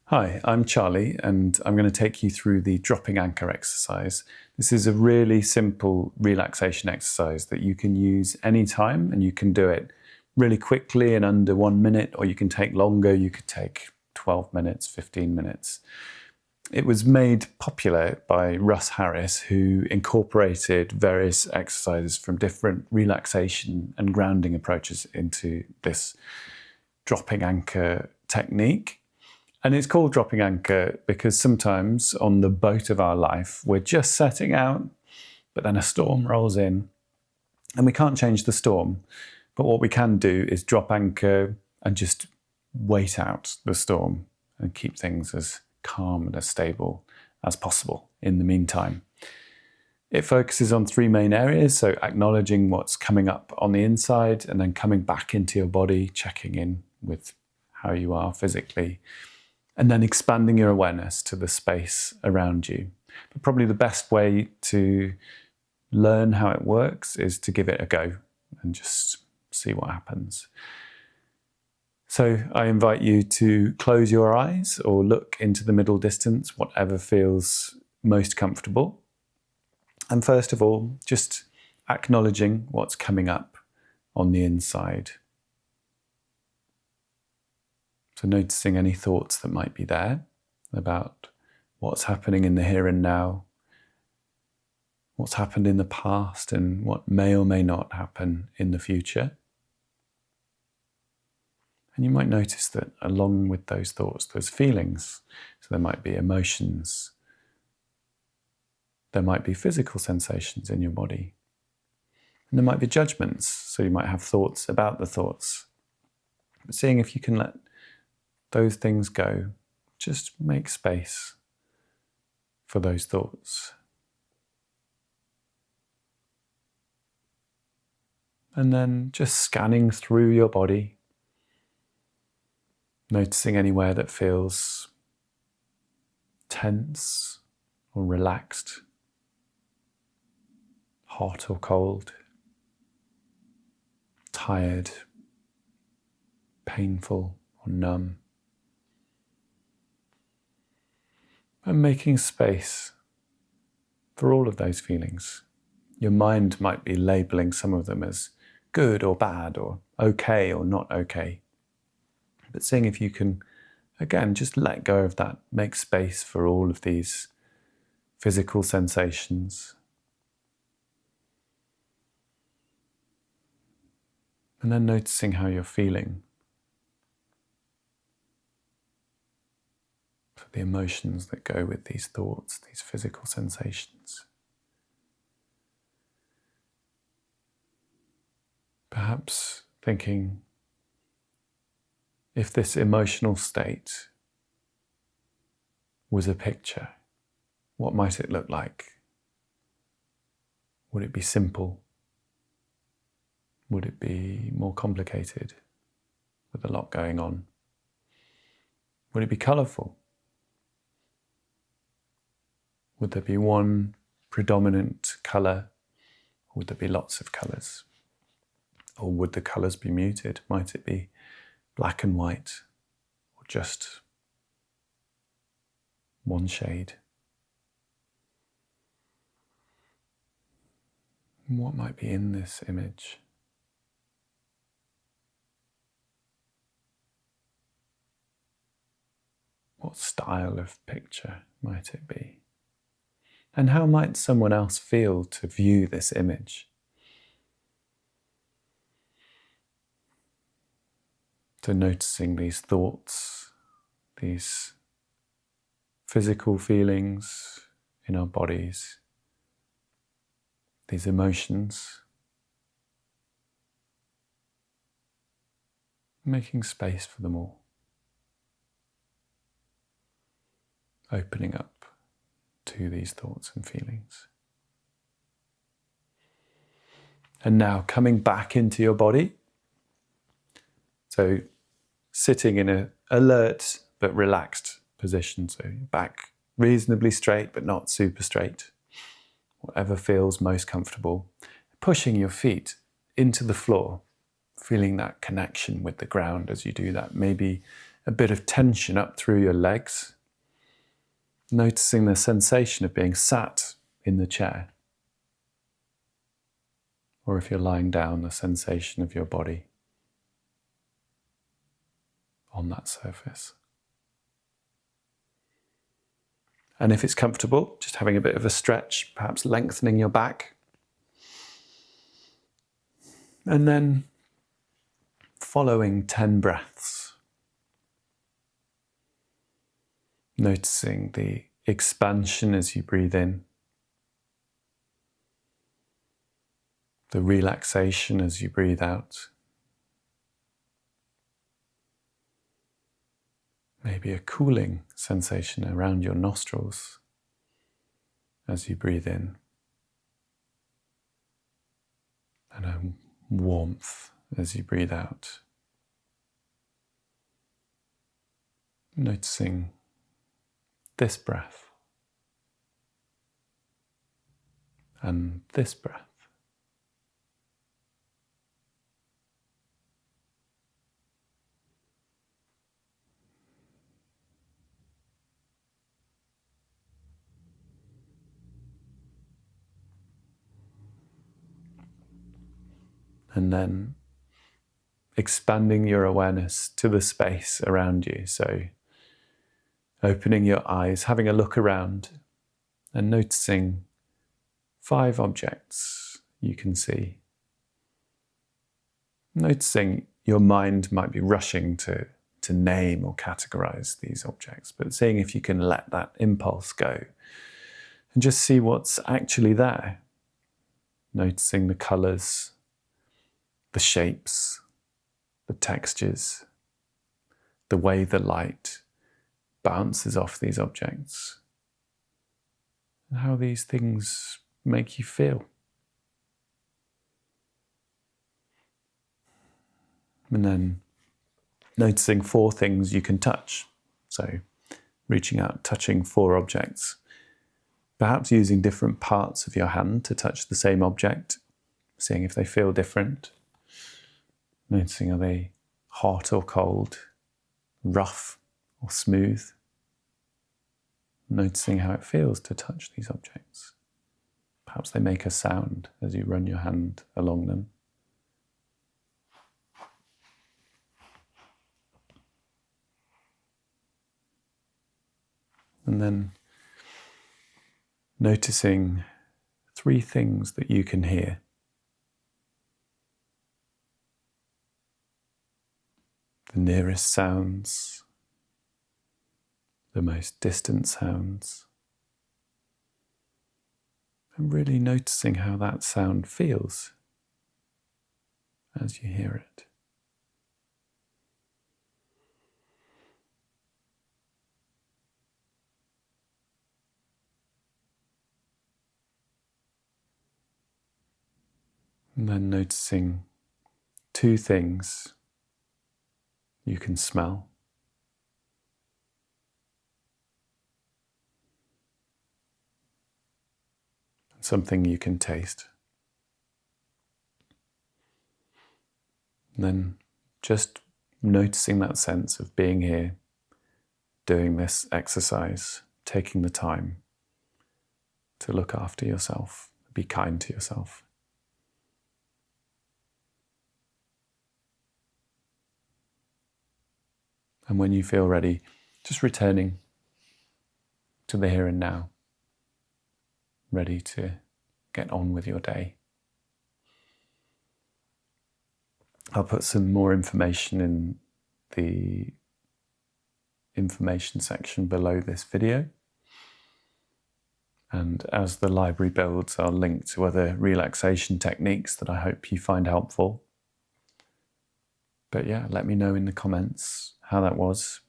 Hi, I'm Charlie, and I'm going to take you through the dropping anchor exercise. This is a really simple relaxation exercise that you can use anytime, and you can do it really quickly in under 1 minute, or you can take longer. You could take 12 minutes, 15 minutes. It was made popular by Russ Harris, who incorporated various exercises from different relaxation and grounding approaches into this dropping anchor technique. And it's called dropping anchor because sometimes on the boat of our life, we're just setting out, but then a storm rolls in and we can't change the storm. But what we can do is drop anchor and just wait out the storm and keep things as calm and as stable as possible in the meantime. It focuses on three main areas, so acknowledging what's coming up on the inside and then coming back into your body, checking in with how you are physically, and then expanding your awareness to the space around you. But probably the best way to learn how it works is to give it a go and just see what happens. So I invite you to close your eyes or look into the middle distance, whatever feels most comfortable. And first of all, just acknowledging what's coming up on the inside. So noticing any thoughts that might be there about what's happening in the here and now, what's happened in the past, and what may or may not happen in the future. And you might notice that along with those thoughts, there's feelings. So there might be emotions. There might be physical sensations in your body. And there might be judgments. So you might have thoughts about the thoughts. But seeing if you can let those things go, just make space for those thoughts. And then just scanning through your body, noticing anywhere that feels tense or relaxed, hot or cold, tired, painful or numb. And making space for all of those feelings. Your mind might be labeling some of them as good or bad or okay or not okay. But seeing if you can, again, just let go of that, make space for all of these physical sensations. And then noticing how you're feeling. The emotions that go with these thoughts, these physical sensations. Perhaps thinking, if this emotional state was a picture, what might it look like? Would it be simple? Would it be more complicated, with a lot going on? Would it be colourful? Would there be one predominant colour, or would there be lots of colours? Or would the colours be muted? Might it be black and white, or just one shade? What might be in this image? What style of picture might it be? And how might someone else feel to view this image? So noticing these thoughts, these physical feelings in our bodies, these emotions, making space for them all, opening up to these thoughts and feelings. And now coming back into your body. So sitting in an alert but relaxed position. So back reasonably straight but not super straight. Whatever feels most comfortable. Pushing your feet into the floor, feeling that connection with the ground as you do that. Maybe a bit of tension up through your legs, noticing the sensation of being sat in the chair. Or if you're lying down, the sensation of your body on that surface. And if it's comfortable, just having a bit of a stretch, perhaps lengthening your back. And then following 10 breaths. Noticing the expansion as you breathe in. The relaxation as you breathe out. Maybe a cooling sensation around your nostrils as you breathe in. And a warmth as you breathe out. Noticing this breath and this breath. And then expanding your awareness to the space around you. So opening your eyes, having a look around and noticing 5 objects you can see. Noticing your mind might be rushing to name or categorize these objects, but seeing if you can let that impulse go and just see what's actually there. Noticing the colors, the shapes, the textures, the way the light bounces off these objects, and how these things make you feel. And then noticing 4 things you can touch. So reaching out, touching 4 objects, perhaps using different parts of your hand to touch the same object, seeing if they feel different. Noticing, are they hot or cold, rough or smooth? Noticing how it feels to touch these objects. Perhaps they make a sound as you run your hand along them. And then noticing 3 things that you can hear. The nearest sounds, the most distant sounds, and really noticing how that sound feels as you hear it. And then noticing 2 things you can smell. And something you can taste. And then just noticing that sense of being here, doing this exercise, taking the time to look after yourself, be kind to yourself. And when you feel ready, just returning to the here and now, ready to get on with your day. I'll put some more information in the information section below this video. And as the library builds, I'll link to other relaxation techniques that I hope you find helpful. But yeah, let me know in the comments how that was.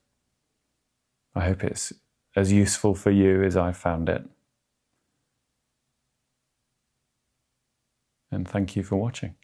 I hope it's as useful for you as I found it. And thank you for watching.